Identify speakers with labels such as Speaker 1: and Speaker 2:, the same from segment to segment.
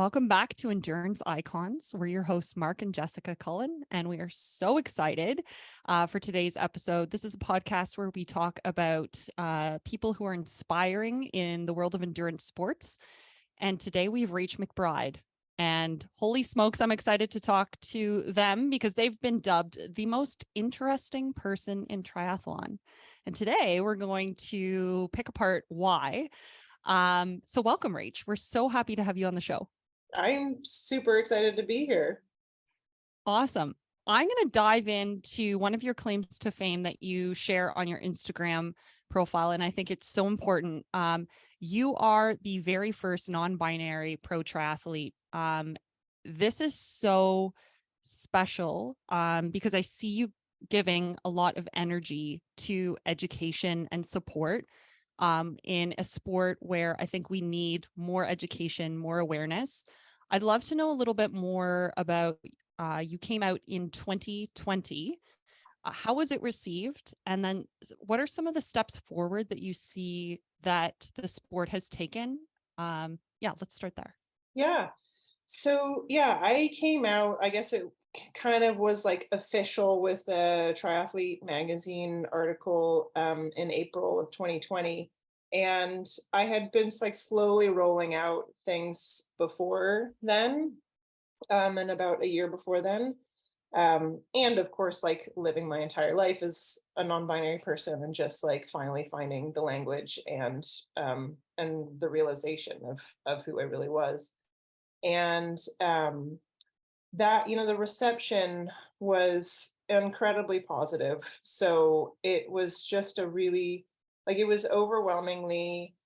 Speaker 1: Welcome back to Endurance Icons. We're your hosts, Mark and Jessica Cullen, and we are so excited for today's episode. This is a podcast where we talk about people who are inspiring in the world of endurance sports. And today we have Rach Mcbride. And holy smokes, I'm excited to talk to them because they've been dubbed the most interesting person in triathlon. And today we're going to pick apart why. So welcome, Rach. We're so happy to have you on the show.
Speaker 2: I'm super excited to be here.
Speaker 1: Awesome. I'm going to dive into one of your claims to fame that you share on your Instagram profile, and I think it's so important. You are the very first non-binary pro triathlete. This is so special because I see you giving a lot of energy to education and support in a sport where I think we need more education, more awareness. I'd love to know a little bit more about you came out in 2020. How was it received? And then what are some of the steps forward that you see that the sport has taken? Let's start there.
Speaker 2: Yeah. So I came out, I guess it kind of was like official with the Triathlete magazine article in April of 2020. And I had been like slowly rolling out things before then, and about a year before then. And of course, like living my entire life as a non-binary person and just like finally finding the language and the realization of who I really was. And that, the reception was incredibly positive. So it was just a really, it was overwhelmingly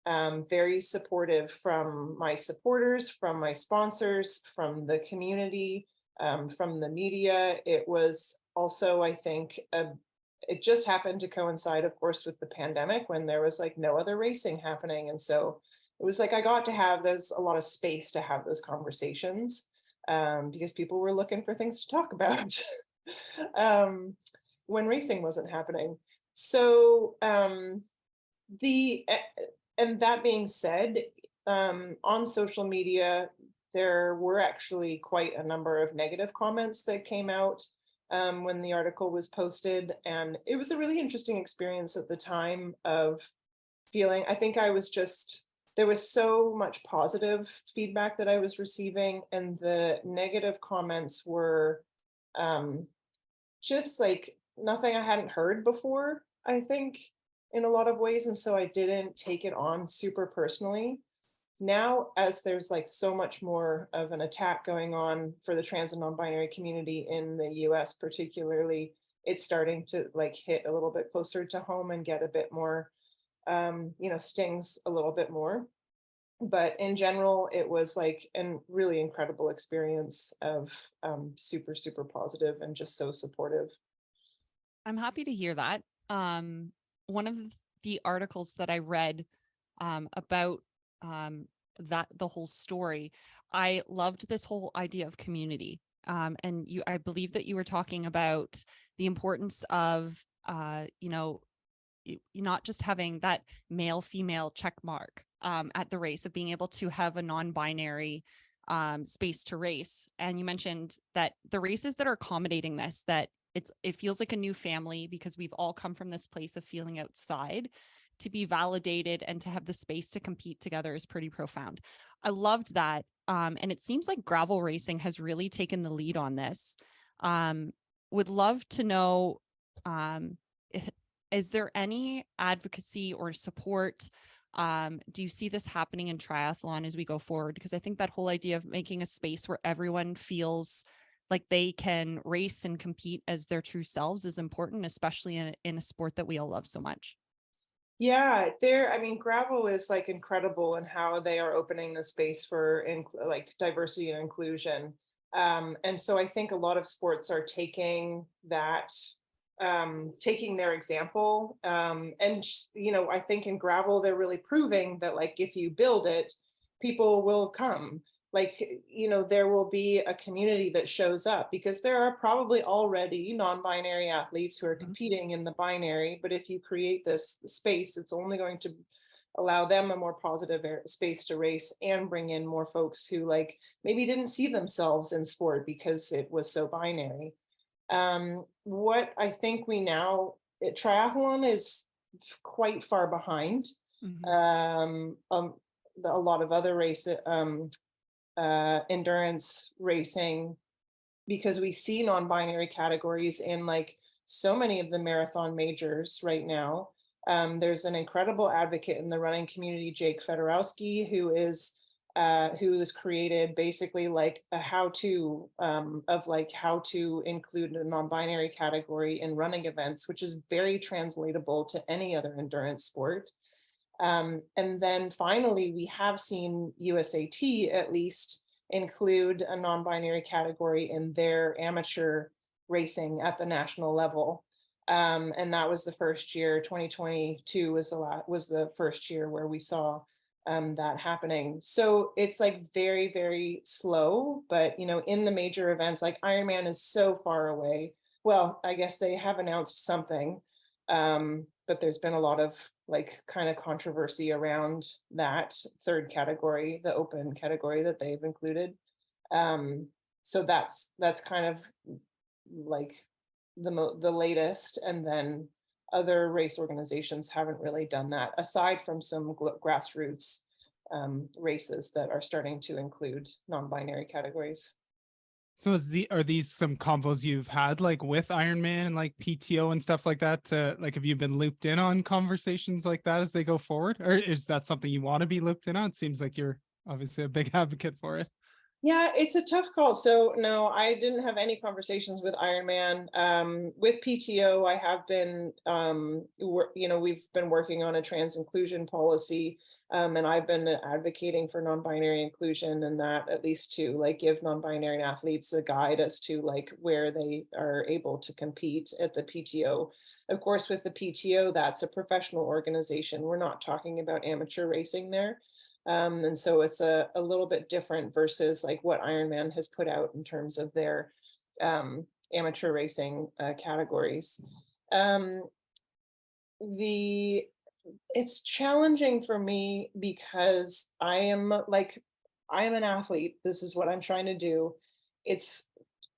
Speaker 2: very supportive from my supporters, from my sponsors, from the community, from the media. It was also, I think, it just happened to coincide, of course, with the pandemic when there was like no other racing happening. And so it was like I got to have a lot of space to have those conversations because people were looking for things to talk about when racing wasn't happening. So and that being said, on social media, there were actually quite a number of negative comments that came out when the article was posted. And it was a really interesting experience at the time of feeling, I think there was so much positive feedback that I was receiving, and the negative comments were just like nothing I hadn't heard before, I think, in a lot of ways. And so I didn't take it on super personally. Now, as there's like so much more of an attack going on for the trans and non-binary community in the US particularly, it's starting to like hit a little bit closer to home and get a bit more stings a little bit more. But in general, it was like a really incredible experience of super, super positive and just so supportive.
Speaker 1: I'm happy to hear that. One of the articles that I read about that the whole story, I loved this whole idea of community. And I believe that you were talking about the importance of, not just having that male female check mark at the race, of being able to have a non-binary space to race. And you mentioned that the races that are accommodating this, that it feels like a new family because we've all come from this place of feeling outside. To be validated and to have the space to compete together is pretty profound. I loved that. And it seems like gravel racing has really taken the lead on this. Would love to know, is there any advocacy or support? Do you see this happening in triathlon as we go forward? Because I think that whole idea of making a space where everyone feels like they can race and compete as their true selves is important, especially in a sport that we all love so much.
Speaker 2: Yeah, gravel is like incredible in how they are opening the space for like diversity and inclusion. And so I think a lot of sports are taking their example. And, I think in gravel, they're really proving that like, if you build it, people will come. Like, there will be a community that shows up because there are probably already non-binary athletes who are competing in the binary. But if you create this space, it's only going to allow them a more positive space to race and bring in more folks who like maybe didn't see themselves in sport because it was so binary. What I think triathlon is quite far behind
Speaker 1: Mhm.
Speaker 2: um, um, a lot of other endurance racing, because we see non-binary categories in like so many of the marathon majors right now. There's an incredible advocate in the running community, Jake Fedorowski, who has created basically like a how-to of like how to include a non-binary category in running events, which is very translatable to any other endurance sport. And then finally, we have seen USAT at least include a non-binary category in their amateur racing at the national level. And that was the first year. 2022 was the first year where we saw that happening. So it's like very, very slow. But in the major events, like Ironman is so far away. Well, I guess they have announced something, but there's been a lot of like kind of controversy around that third category, the open category that they've included. Um, so that's kind of like the latest, and then other race organizations haven't really done that aside from some grassroots races that are starting to include non-binary categories.
Speaker 3: So are these some convos you've had like with Ironman and like PTO and stuff like that? Like, have you been looped in on conversations like that as they go forward, or is that something you want to be looped in on? It seems like you're obviously a big advocate for it.
Speaker 2: Yeah, it's a tough call. So no, I didn't have any conversations with Ironman. With PTO, I have been, we've been working on a trans inclusion policy, and I've been advocating for non-binary inclusion, and that at least to like give non-binary athletes a guide as to like where they are able to compete at the PTO. Of course, with the PTO, that's a professional organization. We're not talking about amateur racing there. And so it's a little bit different versus like what Ironman has put out in terms of their amateur racing categories. Um, the it's challenging for me because I am an athlete. This is what I'm trying to do. It's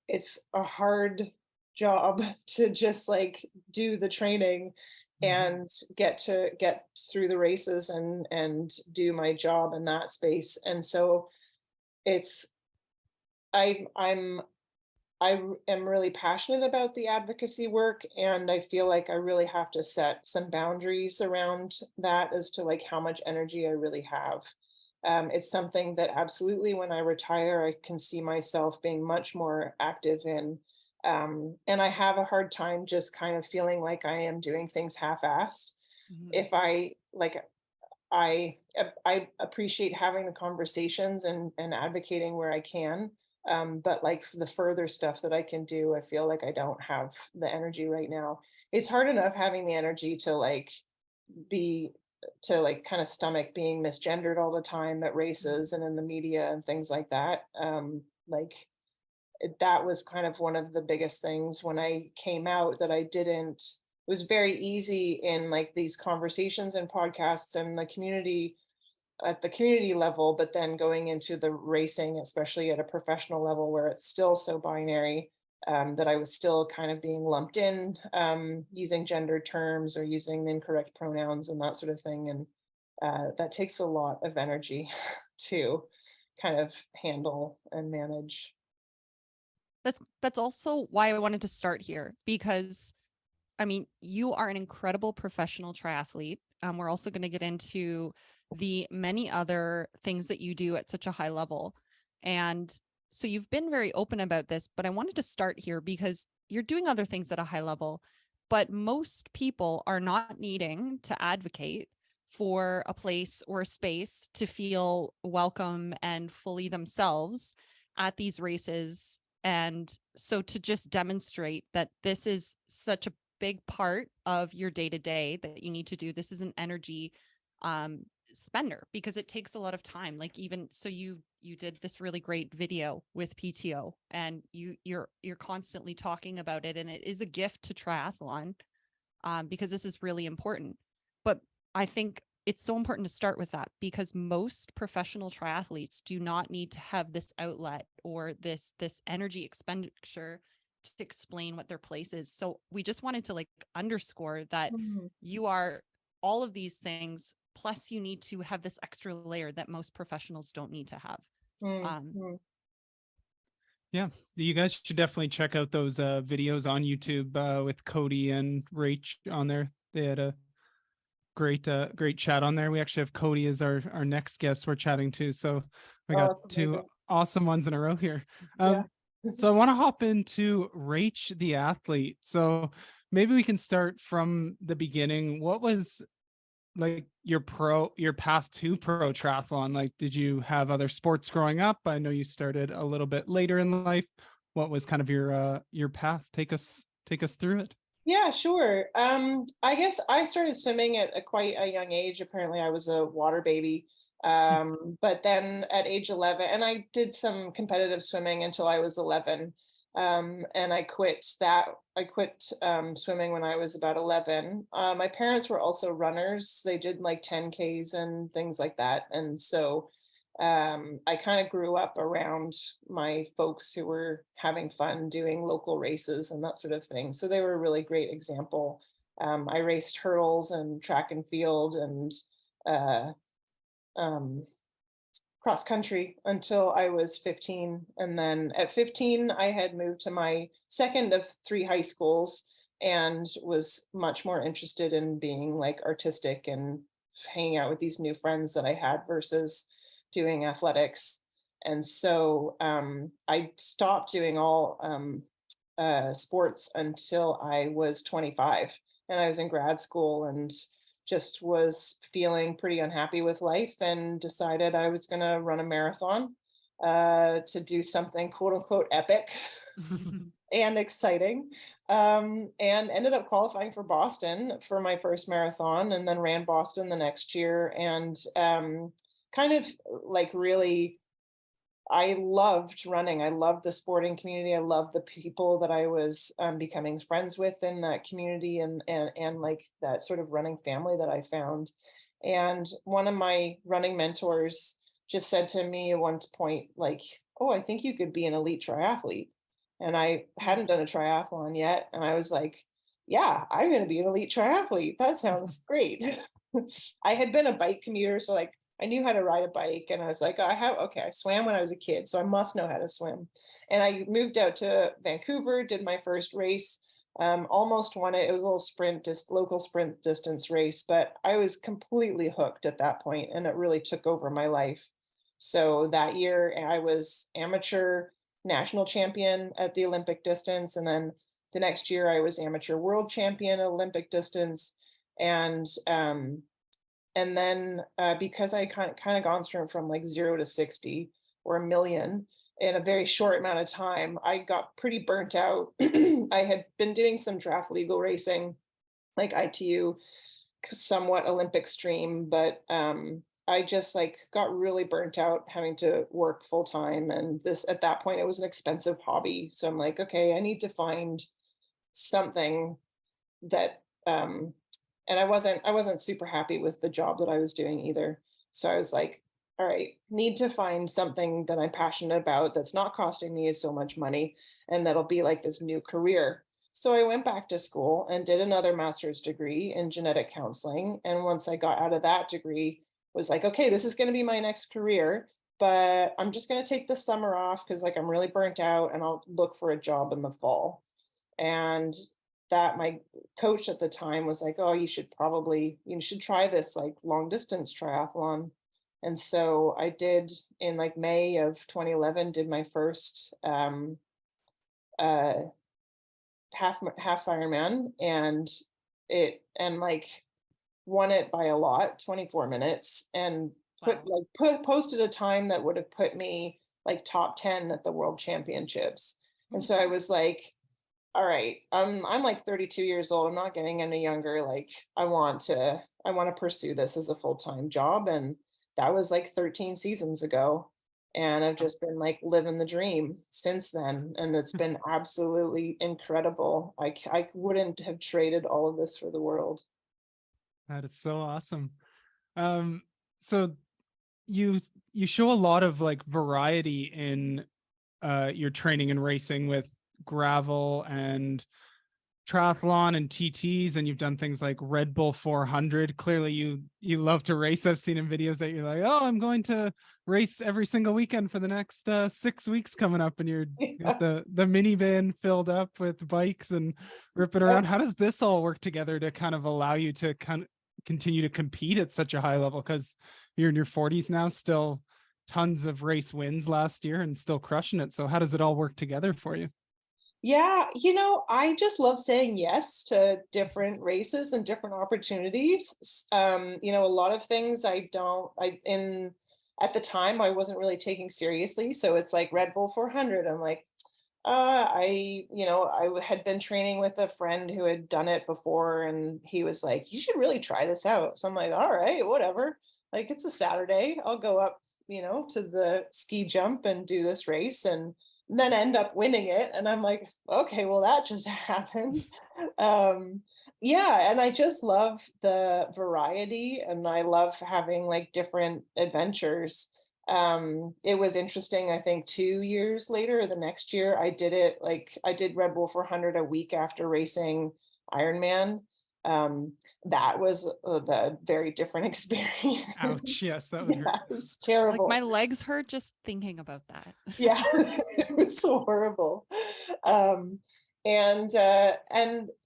Speaker 2: it's a hard job to just like do the training
Speaker 3: Mhm.
Speaker 2: and get through the races and do my job in that space. And so it's I I'm am really passionate about the advocacy work, and I feel like I really have to set some boundaries around that as to like how much energy I really have. It's something that absolutely when I retire, I can see myself being much more active in. And I have a hard time just kind of feeling like I am doing things half-assed.
Speaker 1: Mhm.
Speaker 2: If I like I appreciate having the conversations and advocating where I can. But like the further stuff that I can do, I feel like I don't have the energy right now. It's hard enough having the energy be to like kind of stomach being misgendered all the time at
Speaker 1: Mhm.
Speaker 2: races and in the media and things like that. That was kind of one of the biggest things when I came out, that I didn't it was very easy in like these conversations and podcasts and the community at the community level, but then going into the racing, especially at a professional level where it's still so binary, that I was still kind of being lumped in, using gender terms or using the incorrect pronouns and that sort of thing. And that takes a lot of energy to kind of handle and manage.
Speaker 1: That's also why I wanted to start here, because I mean, you are an incredible professional triathlete. We're also going to get into the many other things that you do at such a high level. And so you've been very open about this, but I wanted to start here because you're doing other things at a high level, but most people are not needing to advocate for a place or a space to feel welcome and fully themselves at these races. And so to just demonstrate that this is such a big part of your day to day that you need to do. This is an energy um spender because it takes a lot of time. Like, even so, you did this really great video with PTO, and you're constantly talking about it, and it is a gift to triathlon because this is really important. But I think it's so important to start with that, because most professional triathletes do not need to have this outlet or this energy expenditure to explain what their place is. So we just wanted to like underscore that you are all of these things, plus you need to have this extra layer that most professionals don't need to have.
Speaker 3: Yeah, you guys should definitely check out those videos on YouTube with Cody and Rach on there. They had a great chat on there. We actually have Cody as our next guest we're chatting to. So we got two awesome ones in a row here. So I want to hop into Rach the athlete. So maybe we can start from the beginning. What was like your path to pro triathlon? Like, did you have other sports growing up? I know you started a little bit later in life. What was kind of your path? Take us through it.
Speaker 2: Yeah, sure. I guess I started swimming at quite a young age. Apparently, I was a water baby. But then at age 11, and I did some competitive swimming until I was 11. And I quit swimming when I was about 11. My parents were also runners. They did like 10Ks and things like that. And so I kind of grew up around my folks who were having fun doing local races and that sort of thing. So they were a really great example. I raced hurdles and track and field and cross country until I was 15. And then at 15, I had moved to my second of 3 high schools and was much more interested in being like artistic and hanging out with these new friends that I had versus doing athletics. And so I stopped doing all sports until I was 25, and I was in grad school and just was feeling pretty unhappy with life and decided I was going to run a marathon to do something quote unquote epic and exciting, and ended up qualifying for Boston for my first marathon, and then ran Boston the next year. And kind of like really, I loved running. I loved the sporting community. I loved the people that I was becoming friends with in that community, and like that sort of running family that I found. And one of my running mentors just said to me at one point, like, "Oh, I think you could be an elite triathlete." And I hadn't done a triathlon yet, and I was like, "Yeah, I'm going to be an elite triathlete. That sounds great." I had been a bike commuter, so like I knew how to ride a bike, and I was like, I swam when I was a kid, so I must know how to swim. And I moved out to Vancouver, did my first race, almost won it. It was a little local sprint distance race, but I was completely hooked at that point, and it really took over my life. So that year I was amateur national champion at the Olympic distance. And then the next year I was amateur world champion at Olympic distance. And then because I kind of gone from like 0 to 60 or a million in a very short amount of time, I got pretty burnt out. I had been doing some draft legal racing, like ITU, somewhat Olympic stream, but I just like got really burnt out having to work full time. And this, at that point, it was an expensive hobby. So I'm like, okay, I need to find something that and I wasn't super happy with the job that I was doing either. So I was like, all right, need to find something that I'm passionate about that's not costing me so much money, and that'll be like this new career. So I went back to school and did another master's degree in genetic counseling. And once I got out of that degree, was like, okay, this is going to be my next career, but I'm just going to take the summer off because like I'm really burnt out, and I'll look for a job in the fall. And that my coach at the time was like, oh, you should try this like long distance triathlon. And so I did, in like May of 2011, did my first half Ironman, and like won it by a lot, 24 minutes, and posted a time that would have put me like top 10 at the world championships. And so I was like, all right, I'm like 32 years old. I'm not getting any younger. Like I want to pursue this as a full-time job. And that was like 13 seasons ago. And I've just been like living the dream since then. And it's been absolutely incredible. I wouldn't have traded all of this for the world.
Speaker 3: That is so awesome. So you show a lot of like variety in your training and racing with gravel and triathlon and TTs, and you've done things like Red Bull 400. Clearly you love to race. I've seen in videos that you're like, oh, I'm going to race every single weekend for the next 6 weeks coming up, and you're got the minivan filled up with bikes and ripping around. How does this all work together to kind of allow you to continue to compete at such a high level? Because you're in your 40s now, still tons of race wins last year and still crushing it. So how does it all work together for you?
Speaker 2: Yeah, I just love saying yes to different races and different opportunities. A lot of things at the time I wasn't really taking seriously. So it's like Red Bull 400. I'm like, I had been training with a friend who had done it before, and he was like, you should really try this out. So I'm like, all right, whatever. Like, it's a Saturday. I'll go up, to the ski jump and do this race. And then end up winning it, and I'm like, okay, well, that just happened. um yeah, and I just love the variety, and I love having like different adventures. It was interesting, I think 2 years later, or the next year, I did Red Bull 400 a week after racing Ironman. um that was the very different experience.
Speaker 3: Ouch. Yes, that would hurt.
Speaker 2: Yeah, it's
Speaker 1: Like
Speaker 2: terrible.
Speaker 1: my legs hurt just thinking about that.
Speaker 2: Yeah, it was so horrible. Um, and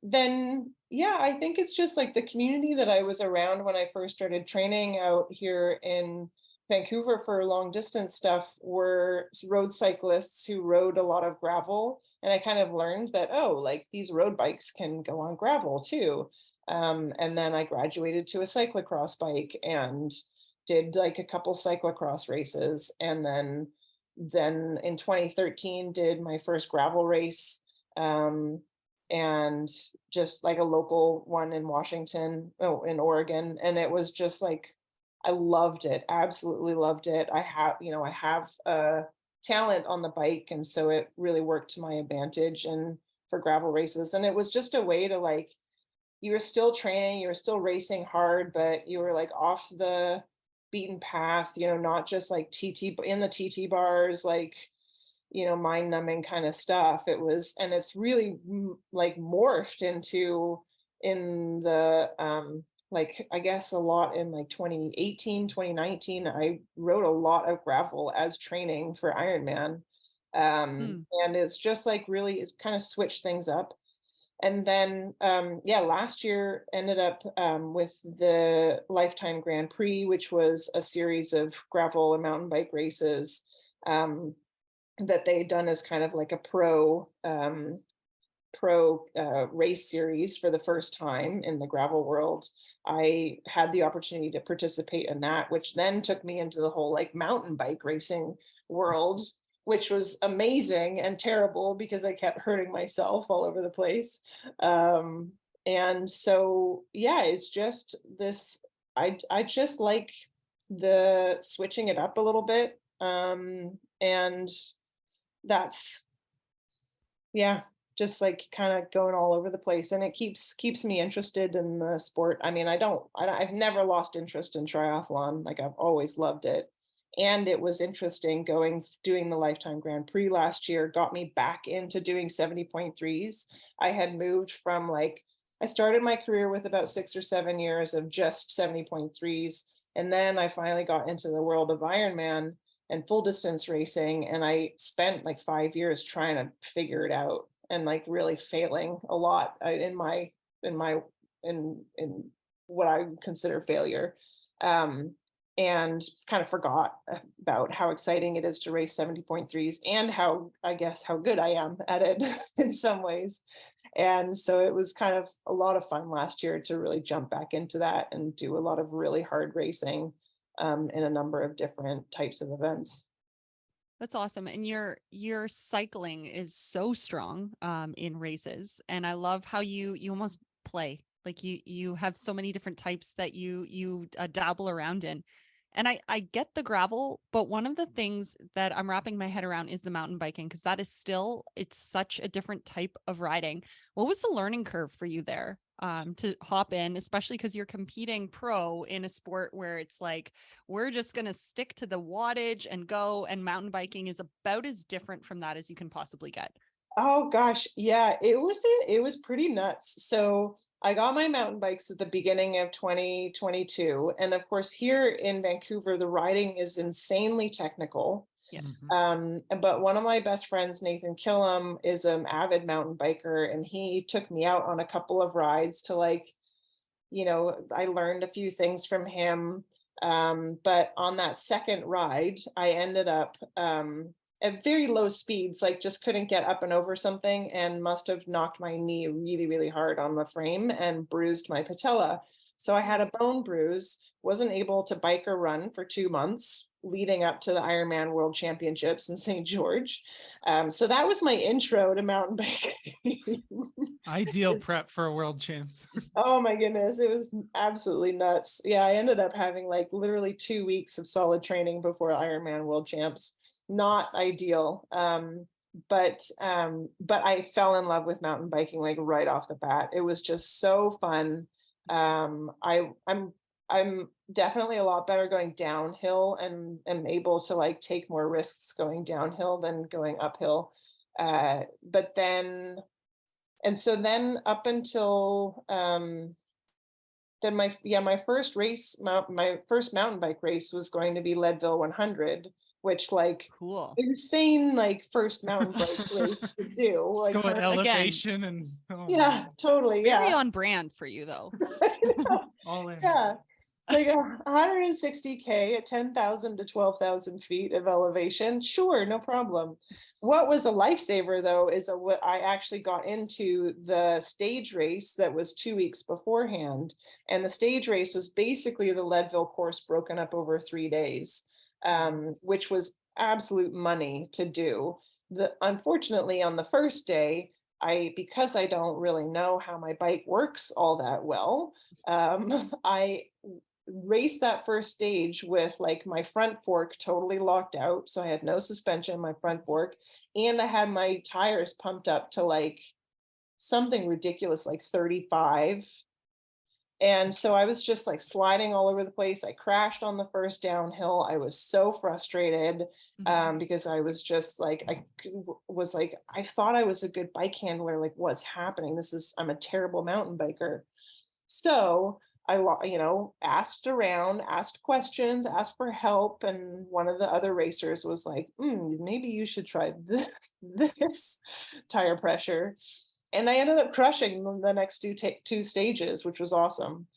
Speaker 2: then yeah, I think it's just like the community that I was around when I first started training out here in Vancouver for long distance stuff were road cyclists who rode a lot of gravel. And I kind of learned that, oh, like these road bikes can go on gravel too. And then I graduated to a cyclocross bike and did like a couple cyclocross races, and then in 2013 did my first gravel race, um, and just like a local one in in Oregon. And it was just like, I loved it, absolutely loved it. I have talent on the bike, and so it really worked to my advantage and for gravel races. And it was just a way to like, you were still training, you were still racing hard, but you were like off the beaten path, not just like TT in the TT bars, like, mind numbing kind of stuff. And it's really like morphed into in the, like, I guess a lot in like 2018, 2019, I rode a lot of gravel as training for Ironman.
Speaker 1: Hmm.
Speaker 2: And it's just like really, it's kind of switched things up. And then, yeah, last year ended up with the Lifetime Grand Prix, which was a series of gravel and mountain bike races, um, that they had done as kind of like a pro race series for the first time in the gravel world. I had the opportunity to participate in that, which then took me into the whole like mountain bike racing world, which was amazing and terrible because I kept hurting myself all over the place. And so, yeah, it's just this. I just like the switching it up a little bit, and that's, yeah, just like kind of going all over the place, and it keeps me interested in the sport. I mean, I've never lost interest in triathlon. Like, I've always loved it. And it was interesting doing the Lifetime Grand Prix last year, got me back into doing 70.3s. I had moved from like, I started my career with about 6 or 7 years of just 70.3s. And then I finally got into the world of Ironman and full distance racing. And I spent like 5 years trying to figure it out, and like really failing a lot in my in what I consider failure. Um, and kind of forgot about how exciting it is to race 70.3s, and how, I guess, how good I am at it in some ways. And so it was kind of a lot of fun last year to really jump back into that and do a lot of really hard racing, in a number of different types of events.
Speaker 1: That's awesome. And your cycling is so strong in races. And I love how you almost play. Like you have so many different types that you dabble around in. And I get the gravel, but one of the things that I'm wrapping my head around is the mountain biking, because that is still, it's such a different type of riding. What was the learning curve for you there, to hop in, especially because you're competing pro in a sport where it's like, we're just going to stick to the wattage and go, and mountain biking is about as different from that as you can possibly get.
Speaker 2: Oh gosh, yeah, it was pretty nuts. So I got my mountain bikes at the beginning of 2022, and of course here in Vancouver, the riding is insanely technical.
Speaker 1: Yes.
Speaker 2: But one of my best friends, Nathan Killam, is an avid mountain biker, and he took me out on a couple of rides to like, I learned a few things from him. But on that second ride, I ended up at very low speeds, like just couldn't get up and over something, and must have knocked my knee really, really hard on the frame and bruised my patella. So I had a bone bruise, wasn't able to bike or run for 2 months leading up to the Ironman World Championships in St. George. So that was my intro to mountain biking.
Speaker 3: Ideal prep for a world champs.
Speaker 2: Oh my goodness, it was absolutely nuts. Yeah, I ended up having like literally 2 weeks of solid training before Ironman World Champs. Not ideal. But I fell in love with mountain biking like right off the bat. It was just so fun. I'm definitely a lot better going downhill, and am able to like take more risks going downhill than going uphill. But then and so then up until then my first race, my first mountain bike race was going to be Leadville 100, which like
Speaker 1: Cool.
Speaker 2: insane like first mountain bike race to do.
Speaker 3: Just
Speaker 2: Like
Speaker 3: go at elevation and
Speaker 2: yeah, totally.
Speaker 1: Very
Speaker 2: Yeah.
Speaker 1: on brand for you though.
Speaker 3: all in.
Speaker 2: Yeah. It's like 160K at 10,000 to 12,000 feet of elevation. Sure, no problem. What was a lifesaver though is what I actually got into the stage race that was 2 weeks beforehand. And the stage race was basically the Leadville course broken up over 3 days, which was absolute money to do. Unfortunately, on the first day, because I don't really know how my bike works all that well, I raced that first stage with like my front fork totally locked out. So I had no suspension in my front fork, and I had my tires pumped up to like something ridiculous, like 35. And so I was just like sliding all over the place. I crashed on the first downhill. I was so frustrated because I was just like, I thought I was a good bike handler. Like, what's happening? I'm a terrible mountain biker. So I, asked around, asked questions, asked for help. And one of the other racers was like, maybe you should try this tire pressure. And I ended up crushing the next two stages, which was awesome.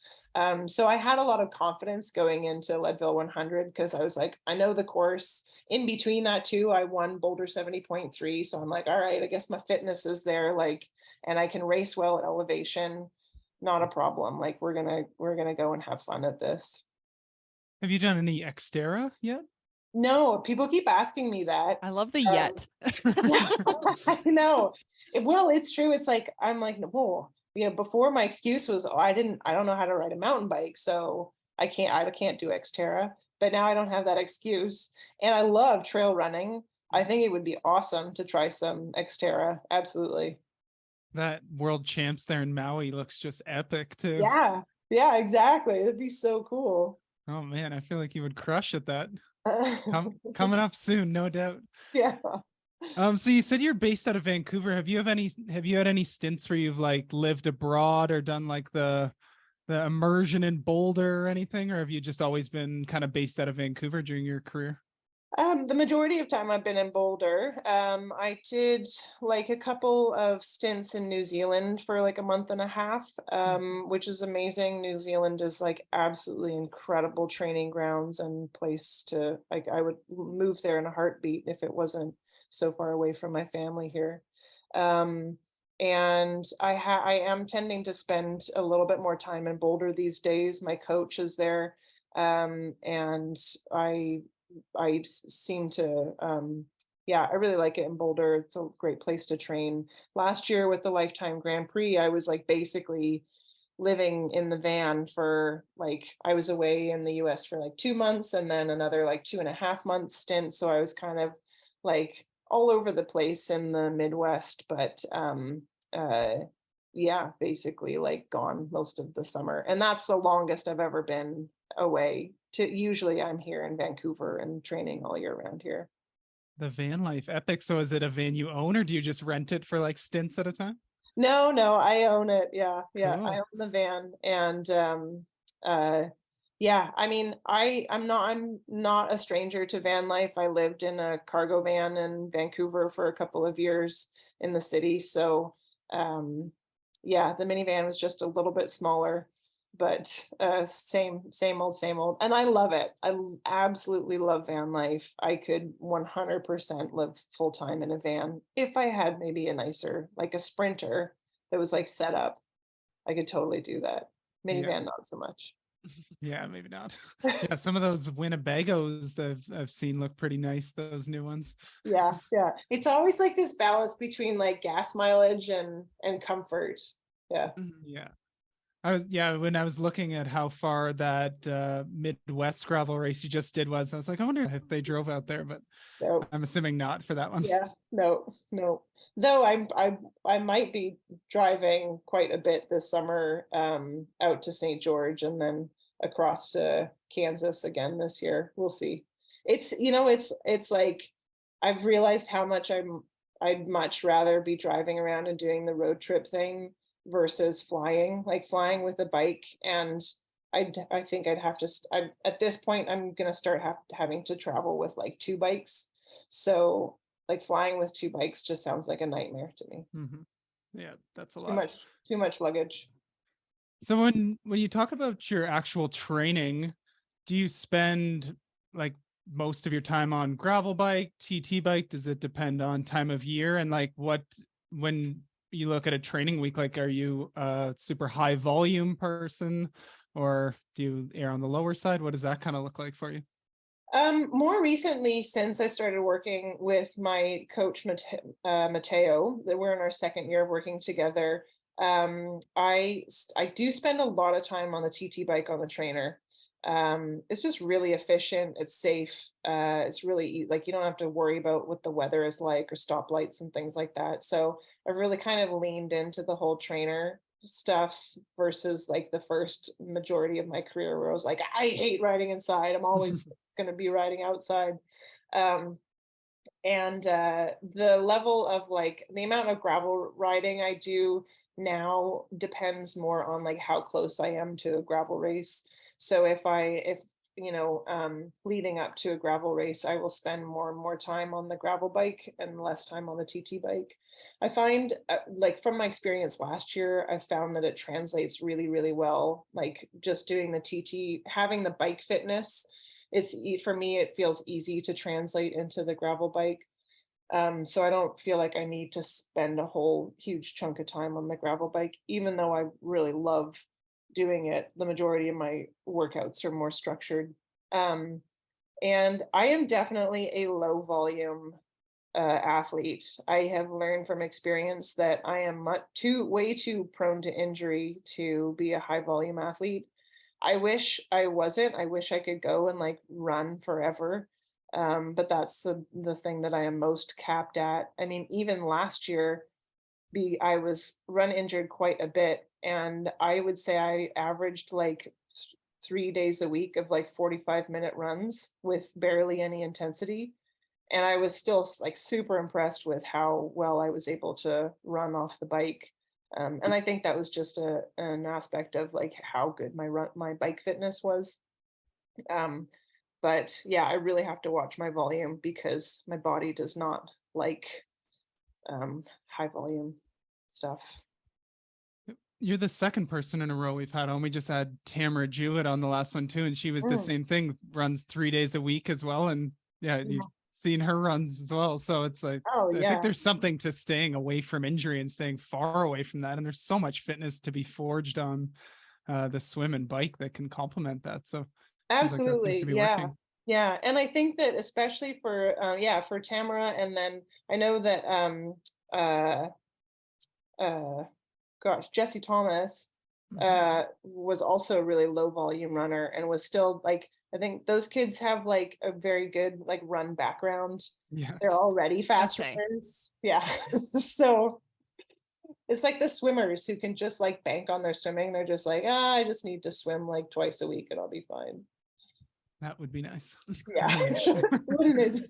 Speaker 2: So I had a lot of confidence going into Leadville 100 because I was like, I know the course. In between that too, I won Boulder 70.3. So I'm like, all right, I guess my fitness is there, like, and I can race well at elevation. Not a problem. Like we're gonna go and have fun at this.
Speaker 3: Have you done any Xterra yet?
Speaker 2: No, people keep asking me that.
Speaker 1: I love the yet.
Speaker 2: Yeah, I know. Well, it's true. It's like I'm like, well, before my excuse was, oh, I don't know how to ride a mountain bike, so I can't do Xterra. But now I don't have that excuse, and I love trail running. I think it would be awesome to try some Xterra. Absolutely.
Speaker 3: That world champs there in Maui looks just epic too.
Speaker 2: Yeah, exactly. It'd be so cool.
Speaker 3: Oh man, I feel like you would crush at that. Coming up soon, no doubt.
Speaker 2: Yeah.
Speaker 3: So you said you're based out of Vancouver. Have you had any stints where you've like lived abroad or done like the immersion in Boulder or anything, or have you just always been kind of based out of Vancouver during your career?
Speaker 2: The majority of time I've been in Boulder. I did like a couple of stints in New Zealand for like a month and a half, which is amazing. New Zealand is like absolutely incredible training grounds and place to like, I would move there in a heartbeat if it wasn't so far away from my family here. And I am tending to spend a little bit more time in Boulder these days. My coach is there, and I seem to, I really like it in Boulder. It's a great place to train. Last year with the Lifetime Grand Prix, I was like basically living in the van for like, I was away in the US for like 2 months and then another like 2.5 month stint. So I was kind of like all over the place in the Midwest, but uh yeah, basically like gone most of the summer. And that's the longest I've ever been away. To usually I'm here in Vancouver and training all year round here.
Speaker 3: The van life epic. So is it a van you own, or do you just rent it for like stints at a time?
Speaker 2: No, no, I own it. Yeah, yeah, I
Speaker 3: Cool.
Speaker 2: own the van, and uh, yeah. I mean, I'm not a stranger to van life. I lived in a cargo van in Vancouver for a couple of years in the city, so um, yeah, the minivan was just a little bit smaller, but same old, same old. And I love it. Absolutely love van life. I could 100% live full time in a van if I had maybe a nicer, like a Sprinter that was like set up. I could totally do that.
Speaker 3: Yeah.
Speaker 2: Minivan, not so much.
Speaker 3: Yeah, maybe not. Yeah, some of those Winnebagos that I've seen look pretty nice, those new ones.
Speaker 2: Yeah, yeah. It's always like this balance between like gas mileage and comfort. Yeah.
Speaker 3: Yeah. Yeah, when I was looking at how far that Midwest gravel race you just did was, I was like, I wonder if they drove out there, but
Speaker 2: So
Speaker 3: I'm assuming not for that one.
Speaker 2: yeah, no, no. Though I might be driving quite a bit this summer out to St. George and then across to Kansas again this year. We'll see. It's like I've realized how much I'd much rather be driving around and doing the road trip thing versus flying, like flying with a bike. And I think I'd have to at this point I'm gonna start having to travel with like two bikes. So like flying with two bikes just sounds like a nightmare to me.
Speaker 3: Hmm. Yeah, that's a
Speaker 2: Too
Speaker 3: lot.
Speaker 2: much, too much luggage.
Speaker 3: So when you talk about your actual training, do you spend like most of your time on gravel bike, TT bike? Does it depend on time of year? And like what when you look at a training week, like are you a super high volume person, or do you err on the lower side? What does that kind of look like for you?
Speaker 2: More recently, since I started working with my coach Mateo, that we're in our second year of working together. I do spend a lot of time on the TT bike on the trainer. It's just really efficient. It's safe. It's really like you don't have to worry about what the weather is like or stoplights and things like that. So I've really kind of leaned into the whole trainer stuff versus like the first majority of my career where I was like, I hate riding inside. I'm always going to be riding outside. Um, and the level of like the amount of gravel riding I do now depends more on like how close I am to a gravel race. So if leading up to a gravel race, I will spend more and more time on the gravel bike and less time on the TT bike. I find like from my experience last year, I found that it translates really, really well. Like just doing the TT, having the bike fitness, for me, it feels easy to translate into the gravel bike. So I don't feel like I need to spend a whole huge chunk of time on the gravel bike, even though I really love doing it. The majority of my workouts are more structured. Um, and I am definitely a low volume athlete. I have learned from experience that I am way too prone to injury to be a high volume athlete. I wish I wasn't. I wish I could go and like run forever. But that's the thing that I am most capped at. I mean, even last year, I was run injured quite a bit, and I would say I averaged like 3 days a week of like 45-minute runs with barely any intensity. And I was still like super impressed with how well I was able to run off the bike. And I think that was just an aspect of like how good my bike fitness was. Um, but yeah, I really have to watch my volume because my body does not like high volume stuff.
Speaker 3: You're the second person in a row we've had on. We just had Tamara Jewett on the last one too, and she was the
Speaker 2: Mm,
Speaker 3: same thing, runs 3 days a week as well. And yeah, you've
Speaker 2: yeah.
Speaker 3: seen her runs as well. So it's like
Speaker 2: Oh
Speaker 3: I think
Speaker 2: yeah,
Speaker 3: there's something to staying away from injury and staying far away from that. And there's so much fitness to be forged on the swim and bike that can complement that. So it seems like that seems
Speaker 2: absolutely.
Speaker 3: to be
Speaker 2: Yeah.
Speaker 3: working.
Speaker 2: Yeah. And I think that especially for Tamara, and then I know that uh gosh, Jesse Thomas. was also a really low volume runner and was still like, I think those kids have like a very good like run background.
Speaker 3: Yeah.
Speaker 2: They're already fast
Speaker 1: say.
Speaker 2: runners. Yeah. So it's like the swimmers who can just like bank on their swimming. They're just like, I just need to swim like twice a week and I'll be fine.
Speaker 3: That would be nice.
Speaker 2: Yeah.
Speaker 3: I wish.
Speaker 2: Wouldn't it?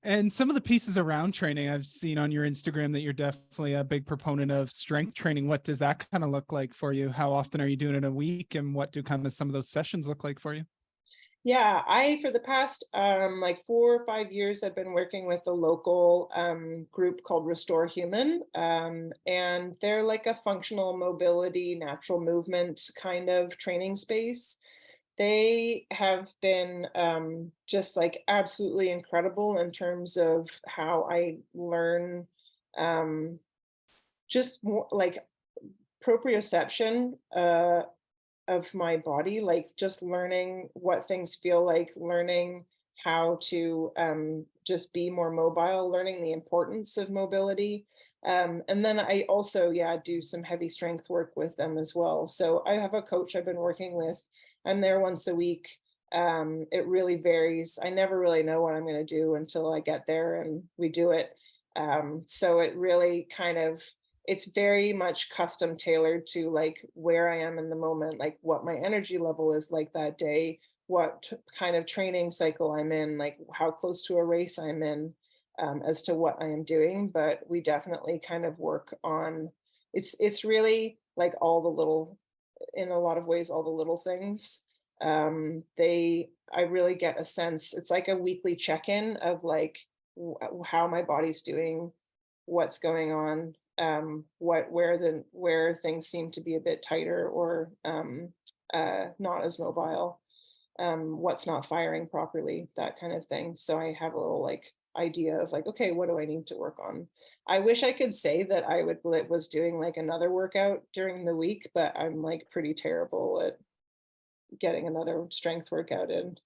Speaker 3: And some of the pieces around training, I've seen on your Instagram that you're definitely a big proponent of strength training. What does that kind of look like for you? How often are you doing it a week? And what do kind of some of those sessions look like for you?
Speaker 2: Yeah, for the past like 4 or 5 years, I've been working with a local group called Restore Human. And they're like a functional mobility, natural movement kind of training space. They have been just like absolutely incredible in terms of how I learn just more like proprioception of my body, like just learning what things feel like, learning how to just be more mobile, learning the importance of mobility. And then I also, yeah, do some heavy strength work with them as well. So I have a coach I've been working with. I'm there once a week. It really varies. I never really know what I'm going to do until I get there and we do it. So it really kind of, it's very much custom tailored to like where I am in the moment, like what my energy level is like that day, what kind of training cycle I'm in, like how close to a race I'm in, as to what I am doing. But we definitely kind of work on, it's really like all the little, in a lot of ways, all the little things. I really get a sense, it's like a weekly check-in of like how my body's doing, what's going on, where things seem to be a bit tighter or not as mobile, what's not firing properly, that kind of thing. So I have a little like idea of like, okay, what do I need to work on? I wish I could say that was doing like another workout during the week, but I'm like pretty terrible at getting another strength workout in.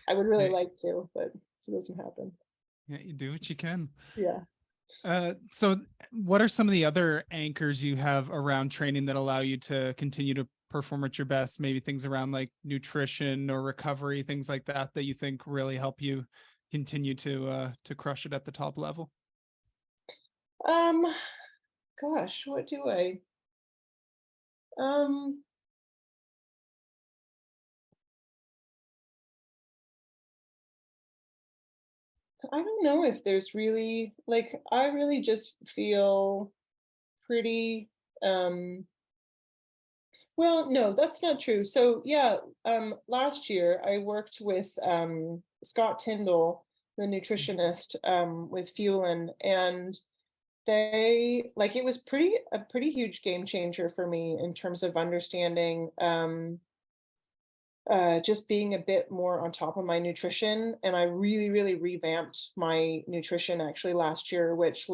Speaker 2: I would really
Speaker 3: Yeah,
Speaker 2: like to, but it doesn't happen.
Speaker 3: yeah, you do what you can.
Speaker 2: Yeah.
Speaker 3: So what are some of the other anchors you have around training that allow you to continue to perform at your best? Maybe things around like nutrition or recovery, things like that, that you think really help you continue to crush it at the top level?
Speaker 2: Um, Gosh, what do I? Um, I don't know if there's really like, I really just feel pretty well, no, that's not true. So yeah, last year I worked with Scott Tyndall, the nutritionist, with Fuelin, and they like, it was a pretty huge game changer for me in terms of understanding just being a bit more on top of my nutrition. And I really, really revamped my nutrition actually last year, which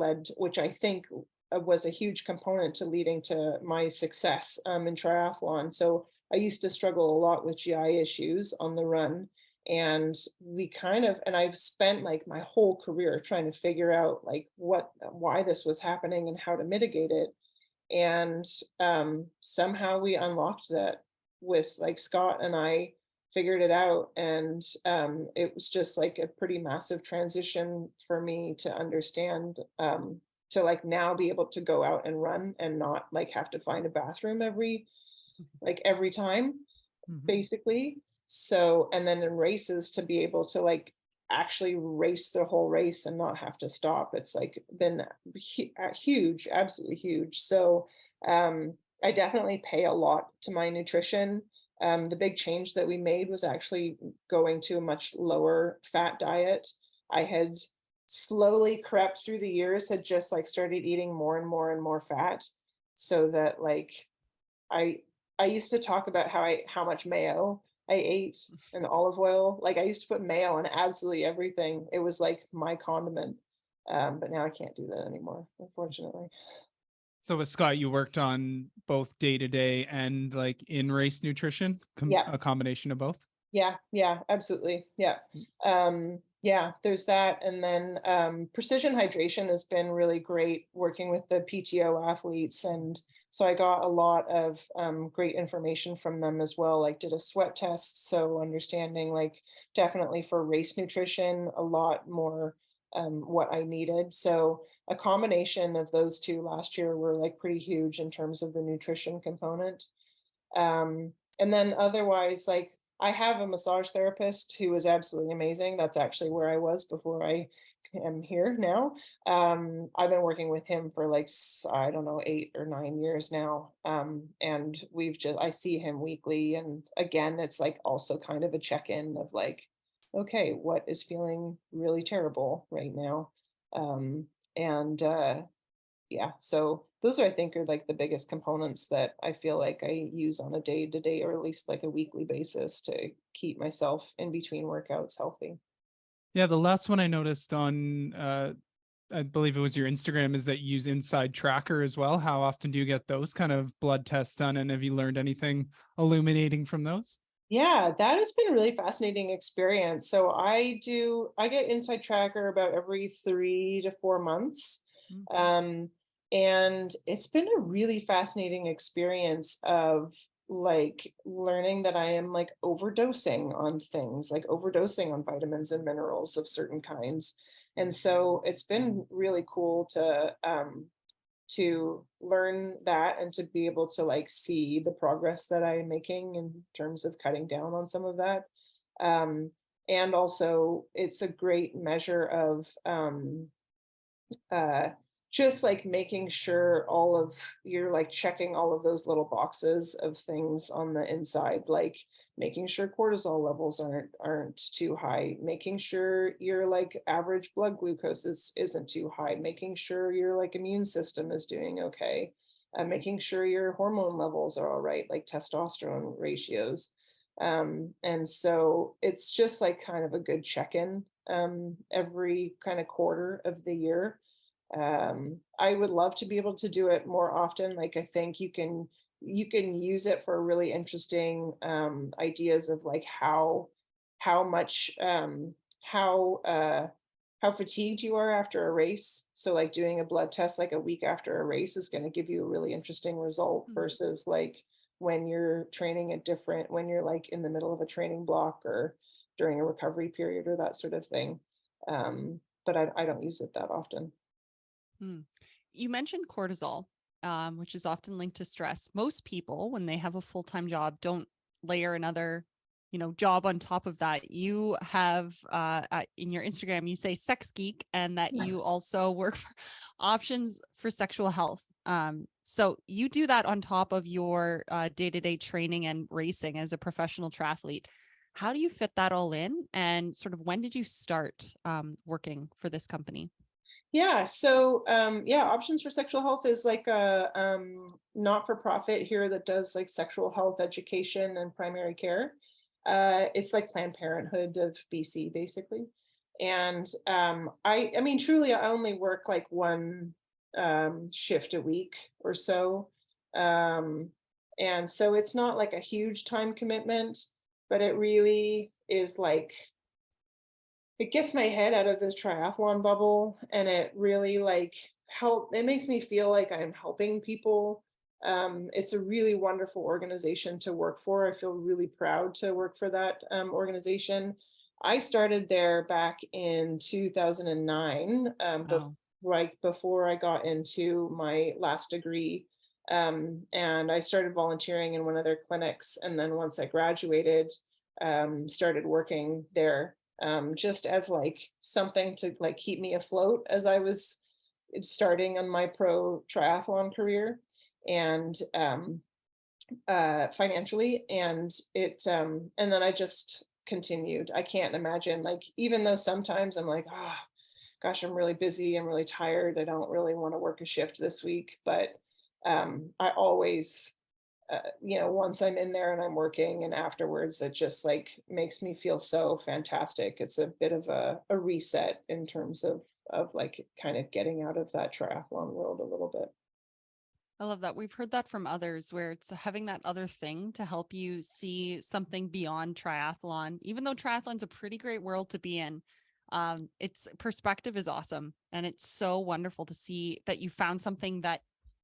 Speaker 2: I think was a huge component to leading to my success in triathlon. So I used to struggle a lot with GI issues on the run. And and I've spent like my whole career trying to figure out like why this was happening and how to mitigate it. And somehow we unlocked that with like Scott and I figured it out. And it was just like a pretty massive transition for me to understand, to like now be able to go out and run and not like have to find a bathroom every time,
Speaker 3: Mhm.
Speaker 2: basically. So, and then in races to be able to like actually race the whole race and not have to stop. It's like been huge, absolutely huge. So, I definitely pay a lot to my nutrition. The big change that we made was actually going to a much lower fat diet. I had slowly crept through the years, had just like started eating more and more and more fat, so that like I I used to talk about how much mayo I ate and olive oil. Like I used to put mayo on absolutely everything. It was like my condiment. But now I can't do that anymore, unfortunately.
Speaker 3: So with Scott, you worked on both day to day and like in race nutrition,
Speaker 2: Yeah.
Speaker 3: a combination of both.
Speaker 2: Yeah, absolutely. Yeah. Yeah, there's that. And then precision hydration has been really great working with the PTO athletes. And so I got a lot of great information from them as well, like did a sweat test. So understanding like definitely for race nutrition, a lot more what I needed. So a combination of those two last year were like pretty huge in terms of the nutrition component. And then otherwise, like I have a massage therapist who is absolutely amazing. That's actually where I was before I am here now. I've been working with him for like I don't know 8 or 9 years now. And we've just I see him weekly, and again, it's like also kind of a check-in of like, okay, what is feeling really terrible right now? And Yeah, so those are, I think, are like the biggest components that I feel like I use on a day-to-day or at least like a weekly basis to keep myself in between workouts healthy.
Speaker 3: Yeah, the last one I noticed on I believe it was your Instagram is that you use Inside Tracker as well. How often do you get those kind of blood tests done, and have you learned anything illuminating from those?
Speaker 2: Yeah, that has been a really fascinating experience. So I get Inside Tracker about every 3 to 4 months.
Speaker 1: Mm.
Speaker 2: Um, and it's been a really fascinating experience of like learning that I am like overdosing on things, like overdosing on vitamins and minerals of certain kinds. And so it's been really cool to learn that and to be able to like see the progress that I'm making in terms of cutting down on some of that. Um, and also, it's a great measure of uh, just like making sure all of you're like checking all of those little boxes of things on the inside, like making sure cortisol levels aren't too high, making sure your like average blood glucose isn't too high, making sure your like immune system is doing okay, making sure your hormone levels are all right, like testosterone ratios. And so it's just like kind of a good check-in every kind of quarter of the year. I would love to be able to do it more often. Like I think you can use it for really interesting ideas of like how much how fatigued you are after a race. So like doing a blood test like a week after a race is going to give you a really interesting result
Speaker 1: Mm.
Speaker 2: versus like when you're training at different when you're like in the middle of a training block or during a recovery period or that sort of thing. But I don't use it that often.
Speaker 1: Mm. You mentioned cortisol, which is often linked to stress. Most people, when they have a full-time job, don't layer another, job on top of that. You have in your Instagram, you say sex geek, and that you also work for options for sexual health. So you do that on top of your day-to-day training and racing as a professional triathlete. How do you fit that all in? And sort of when did you start working for this company?
Speaker 2: Yeah, so yeah, Options for Sexual Health is like a not-for-profit here that does like sexual health education and primary care. It's like Planned Parenthood of BC, basically. And I mean, truly, I only work like one shift a week or so. Um, and so it's not like a huge time commitment, but it really is like it gets my head out of this triathlon bubble, and it really like it makes me feel like I'm helping people. It's a really wonderful organization to work for. I feel really proud to work for that organization. I started there back in 2009,
Speaker 1: Oh.
Speaker 2: right before I got into my last degree. And I started volunteering in one of their clinics, and then once I graduated, started working there, just as like something to like keep me afloat as I was starting on my pro triathlon career, and financially. And then I just continued. I can't imagine, like, even though sometimes I'm like, oh gosh, I'm really busy, I'm really tired, I don't really want to work a shift this week, but I always once I'm in there and I'm working and afterwards, it just like makes me feel so fantastic. It's a bit of a reset in terms of like kind of getting out of that triathlon world a little bit.
Speaker 1: I love that. We've heard that from others where it's having that other thing to help you see something beyond triathlon, even though triathlon's a pretty great world to be in. It's perspective is awesome. And it's so wonderful to see that you found something that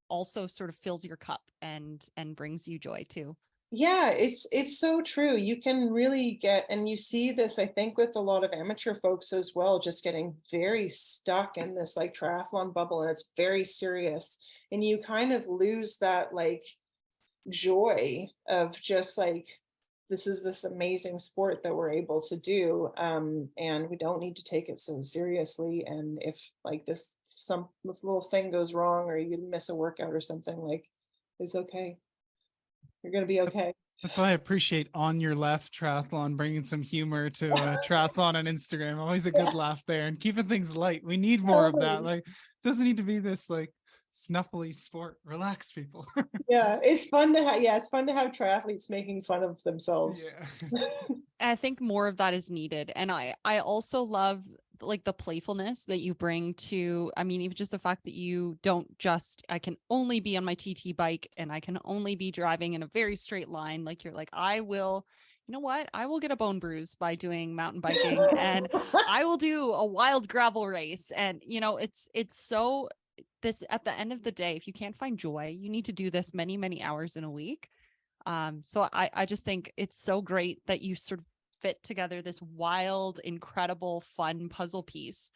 Speaker 1: also sort of fills your cup and brings you joy too.
Speaker 2: Yeah, it's so true. You can really get, and you see this, I think, with a lot of amateur folks as well, just getting very stuck in this like triathlon bubble, and it's very serious. And you kind of lose that like joy of just like, this is this amazing sport that we're able to do. And we don't need to take it so seriously. And if like this little thing goes wrong, or you miss a workout or something, like, it's okay. You're gonna be
Speaker 3: That's
Speaker 2: okay.
Speaker 3: that's why I appreciate On Your Left Triathlon bringing some humor to triathlon on Instagram. Always a good
Speaker 2: Yeah,
Speaker 3: laugh there and keeping things light. We need more of that.
Speaker 2: totally.
Speaker 3: Like, it doesn't need to be this like snuffly sport. Relax, people.
Speaker 2: Yeah, it's fun to have. Yeah, it's fun to have triathletes making fun of themselves.
Speaker 3: Yeah.
Speaker 1: I think more of that is needed. And I also love like the playfulness that you bring to, I mean, even just the fact that you don't just, I can only be on my TT bike and I can only be driving in a very straight line. Like you're like, I will, you know what? I will get a bone bruise by doing mountain biking and I will do a wild gravel race. And, you know, it's so this at the end of the day, if you can't find joy, you need to do this many, many hours in a week. So I just think it's so great that you sort of fit together this wild, incredible, fun puzzle piece.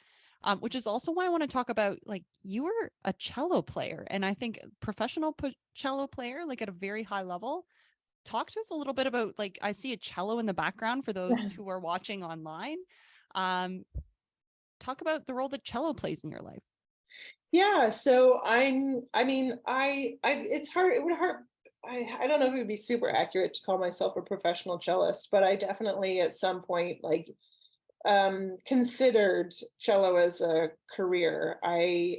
Speaker 1: Which is also why I want to talk about like you were a cello player, and I think professional cello player, like at a very high level. Talk to us a little bit about like I see a cello in the background for those who are watching online. Um, Talk about the role that cello plays in your life.
Speaker 2: Yeah, so I mean, it's hard, it would hurt. I don't know if it would be super accurate to call myself a professional cellist, but I definitely at some point like considered cello as a career. I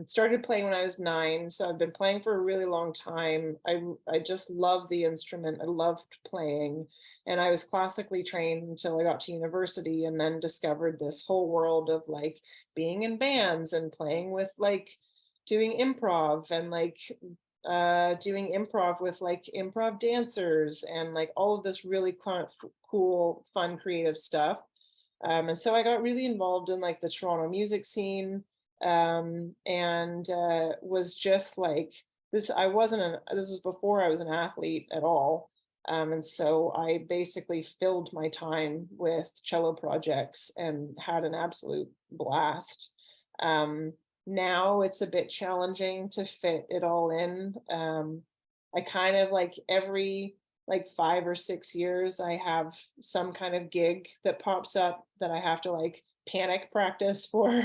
Speaker 2: started playing when I was 9, so I've been playing for a really long time. I just love the instrument. I loved playing, and I was classically trained until I got to university, and then discovered this whole world of like being in bands and playing with like doing improv and like doing improv with like improv dancers and like all of this really kind of cool, fun, creative stuff. And so I got really involved in like the Toronto music scene, and was just like this. This was before I was an athlete at all. And so I basically filled my time with cello projects and had an absolute blast. Um, Now it's a bit challenging to fit it all in. I kind of like every like 5 or 6 years, I have some kind of gig that pops up that I have to like panic practice for.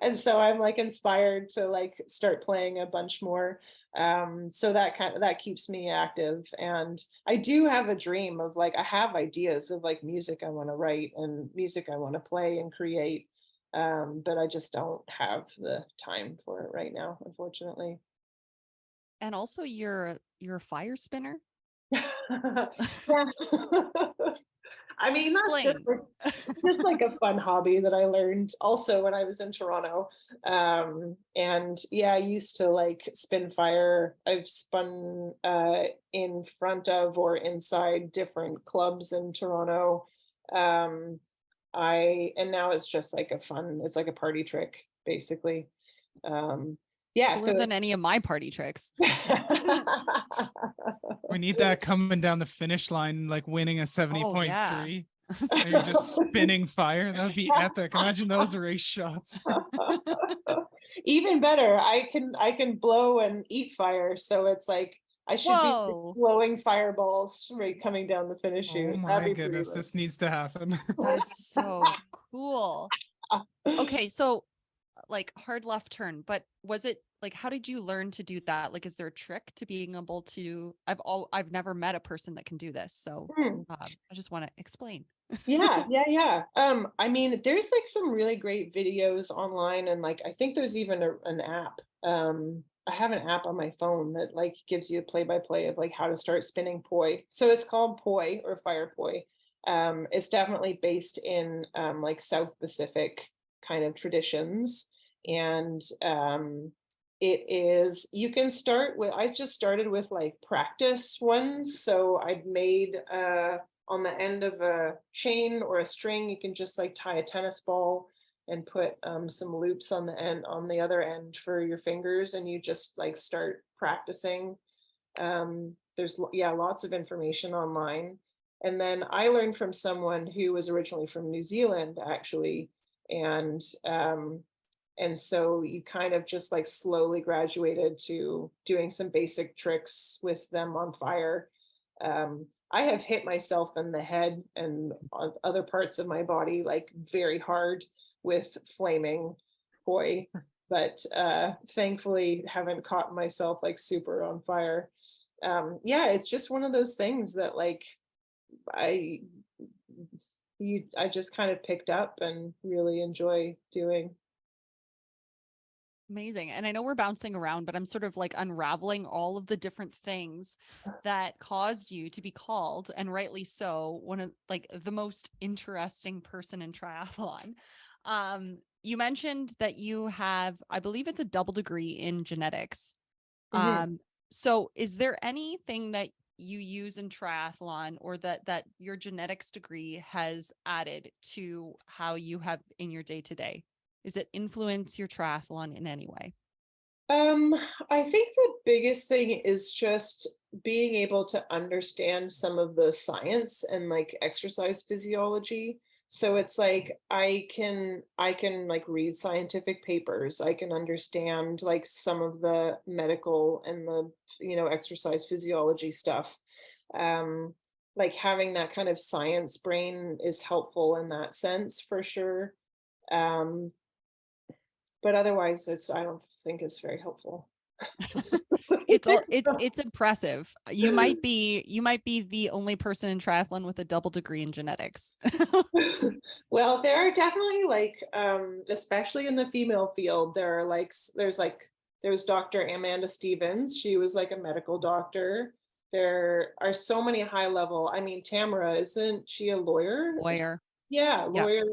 Speaker 2: And so I'm like inspired to like start playing a bunch more. So that keeps me active. And I do have a dream of like, I have ideas of like music I want to write and music I want to play and create. But I just don't have the time for it right now, unfortunately.
Speaker 1: And also you're a fire spinner.
Speaker 2: Yeah. I mean,
Speaker 1: Explain.
Speaker 2: just like a fun hobby that I learned also when I was in Toronto. And yeah, I used to like spin fire. I've spun in front of or inside different clubs in Toronto. Um, and now it's just like it's like a party trick, basically. Um, yeah,
Speaker 1: Cooler
Speaker 2: so
Speaker 1: than any of my party tricks.
Speaker 3: We need that coming down the finish line, like winning a
Speaker 1: Oh yeah.
Speaker 3: 70.3. And you're just spinning fire. That would be epic. Imagine those race shots.
Speaker 2: Even better, I can blow and eat fire, so it's like I should be like,
Speaker 1: Whoa.
Speaker 2: blowing fireballs right coming down the finish
Speaker 3: Oh
Speaker 2: chute. That'd
Speaker 3: my
Speaker 2: be pretty
Speaker 3: goodness, this needs to happen.
Speaker 1: That is so cool.
Speaker 2: lit.
Speaker 1: Okay, so like hard left turn, but was it like how did you learn to do that? Like is there a trick to being able to I've never met a person that can do this. So
Speaker 2: Hmm.
Speaker 1: I just want to explain.
Speaker 2: Yeah. I mean, there's like some really great videos online, and like I think there's even an app. I have an app on my phone that like gives you a play-by-play of like how to start spinning poi. So it's called poi or fire poi. It's definitely based in like South Pacific kind of traditions, and it is, you can start with, I just started with like practice ones. So I'd made on the end of a chain or a string, you can just like tie a tennis ball and put some loops on the end, on the other end for your fingers, and you just like start practicing. There's lots of information online. And then I learned from someone who was originally from New Zealand, actually. And so you kind of just like slowly graduated to doing some basic tricks with them on fire. I have hit myself in the head and on other parts of my body like very hard with flaming poi, but thankfully haven't caught myself like super on fire. Yeah, it's just one of those things that like I I just kind of picked up and really enjoy doing.
Speaker 1: Amazing. And I know we're bouncing around, but I'm sort of like unraveling all of the different things that caused you to be called, and rightly so, one of like the most interesting person in triathlon. You mentioned that you have, I believe it's a double degree in genetics.
Speaker 2: Mhm.
Speaker 1: So is there anything that you use in triathlon, or that your genetics degree has added to how you have in your day to day? Is it influence your triathlon in any way?
Speaker 2: Um, I think the biggest thing is just being able to understand some of the science and like exercise physiology. So it's like I can like read scientific papers. I can understand like some of the medical and the exercise physiology stuff. Um, like having that kind of science brain is helpful in that sense for sure. Um, but otherwise I don't think it's very helpful.
Speaker 1: It's impressive. You might be the only person in triathlon with a double degree in genetics.
Speaker 2: Well, there are definitely like especially in the female field, there are like there's Dr. Amanda Stevens. She was like a medical doctor. There are so many high level. I mean, Tamara, isn't she a lawyer?
Speaker 1: Lawyer,
Speaker 2: Yeah,
Speaker 1: yeah,
Speaker 2: lawyer,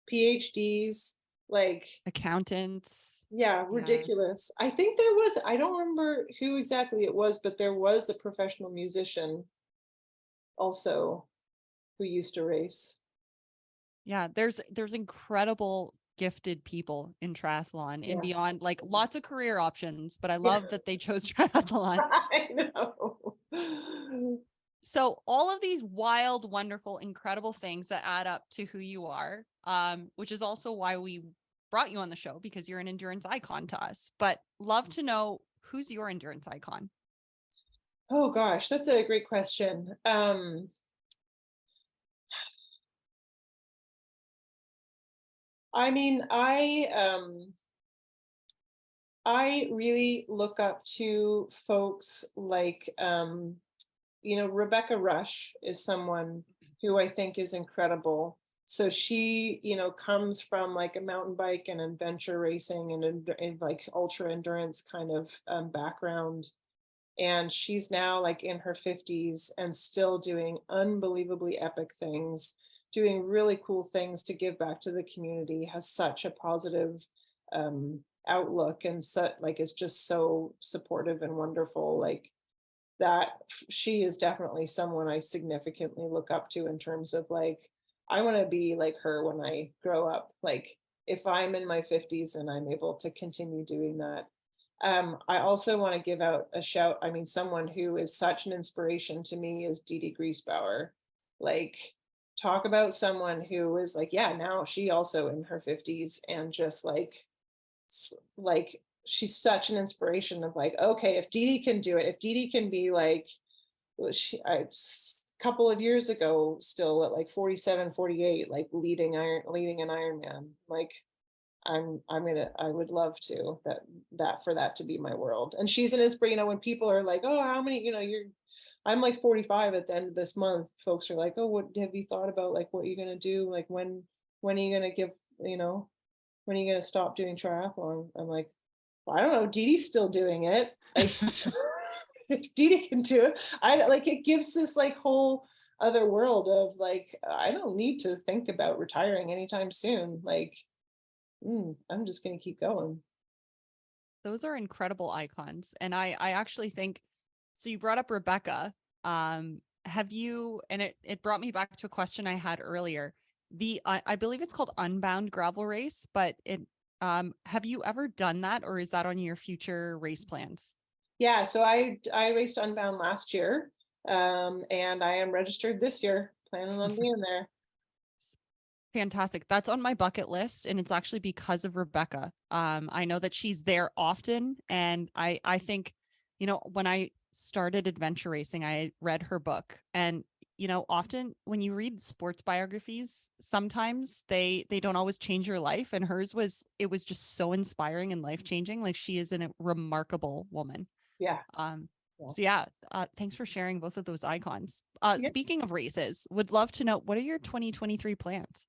Speaker 2: PhDs, like
Speaker 1: accountants,
Speaker 2: yeah,
Speaker 1: yeah.
Speaker 2: ridiculous. I think there was, I don't remember who exactly it was, but there was a professional musician also who used to race.
Speaker 1: Yeah, there's incredible gifted people in triathlon and
Speaker 2: Yeah.
Speaker 1: beyond, like lots of career options, but I love that they chose triathlon.
Speaker 2: I know.
Speaker 1: So all of these wild, wonderful, incredible things that add up to who you are, which is also why we brought you on the show, because you're an endurance icon to us. But love to know, who's your endurance icon?
Speaker 2: Oh gosh, that's a great question. I mean, I really look up to folks like Rebecca Rush is someone who I think is incredible. So she, comes from like a mountain bike and adventure racing and like ultra endurance kind of background. And she's now like in her 50s and still doing unbelievably epic things, doing really cool things to give back to the community, has such a positive outlook, and so like is just so supportive and wonderful. Like that, she is definitely someone I significantly look up to in terms of like, I want to be like her when I grow up. Like if I'm in my 50s and I'm able to continue doing that. I also want to give out a shout. I mean, someone who is such an inspiration to me is Dee Dee Griesbauer. Like, talk about someone who is like, yeah, now she also in her 50s and just like she's such an inspiration of like, okay, if Dee Dee can do it, if Dee Dee can be like, a couple of years ago, still at like 47, 48, like leading an Ironman, like I would love to for that to be my world. And she's an inspiration. When people are like, oh, how many, I'm like 45 at the end of this month. Folks are like, oh, what have you thought about like what you're gonna do? Like when are you gonna give, when are you gonna stop doing triathlon? I'm like, well, I don't know. Dee Dee's still doing it. Like if Dee Dee can do it, I like it gives this like whole other world of like, I don't need to think about retiring anytime soon. Like, I'm just gonna keep going.
Speaker 1: Those are incredible icons. And I actually think, so you brought up Rebecca. have you, and it brought me back to a question I had earlier, I believe it's called Unbound gravel race, but have you ever done that, or is that on your future race plans?
Speaker 2: Yeah, so I raced Unbound last year, and I am registered this year, planning on being there.
Speaker 1: Fantastic. That's on my bucket list, and it's actually because of Rebecca. I know that she's there often, and I think, when I started adventure racing, I read her book, and often when you read sports biographies, sometimes they don't always change your life, and hers it was just so inspiring and life-changing. Like, she is a remarkable woman.
Speaker 2: Yeah.
Speaker 1: So yeah, thanks for sharing both of those icons.
Speaker 2: Yeah.
Speaker 1: Speaking of races, would love to know, what are your 2023 plans?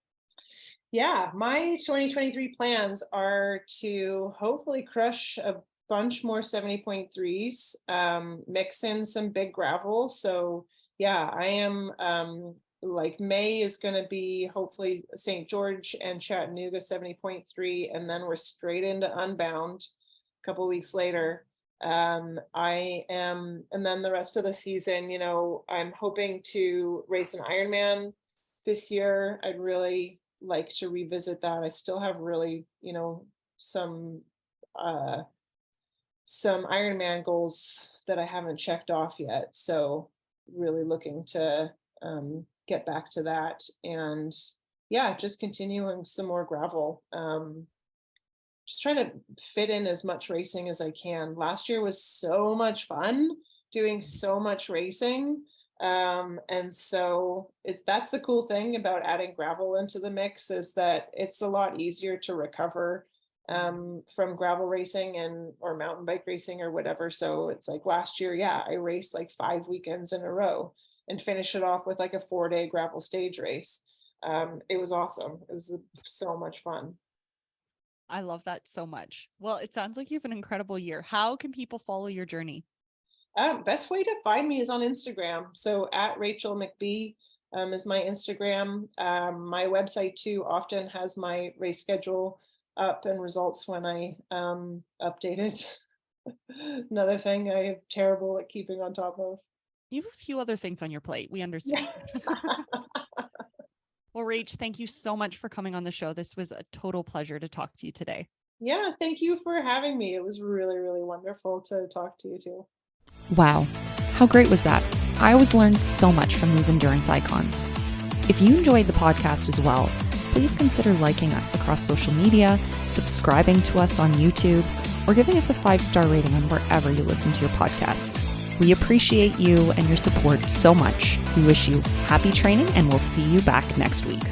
Speaker 2: Yeah, my 2023 plans are to hopefully crush a bunch more 70.3s, mix in some big gravel. So yeah, I am like May is going to be hopefully St. George and Chattanooga 70.3, and then we're straight into Unbound a couple weeks later. I am, and then the rest of the season, I'm hoping to race an Ironman this year. I'd really like to revisit that. I still have really, some Ironman goals that I haven't checked off yet. So really looking to get back to that, and yeah, just continuing some more gravel. Just trying to fit in as much racing as I can. Last year was so much fun doing so much racing. And so that's the cool thing about adding gravel into the mix, is that it's a lot easier to recover from gravel racing or mountain bike racing or whatever. So it's like last year, yeah, I raced like 5 weekends in a row and finished it off with like a 4-day gravel stage race. It was awesome. It was so much fun.
Speaker 1: I love that so much. Well, it sounds like you have an incredible year. How can people follow your journey?
Speaker 2: Best way to find me is on Instagram. So at Rachel Mcbride is my Instagram. My website too often has my race schedule up and results when I update it. Another thing I am terrible at keeping on top of.
Speaker 1: You have a few other things on your plate. We understand. Well, Rach, thank you so much for coming on the show. This was a total pleasure to talk to you today.
Speaker 2: Yeah, thank you for having me. It was really, really wonderful to talk to you too.
Speaker 4: Wow, how great was that? I always learn so much from these endurance icons. If you enjoyed the podcast as well, please consider liking us across social media, subscribing to us on YouTube, or giving us a 5-star rating on wherever you listen to your podcasts. We appreciate you and your support so much. We wish you happy training, and we'll see you back next week.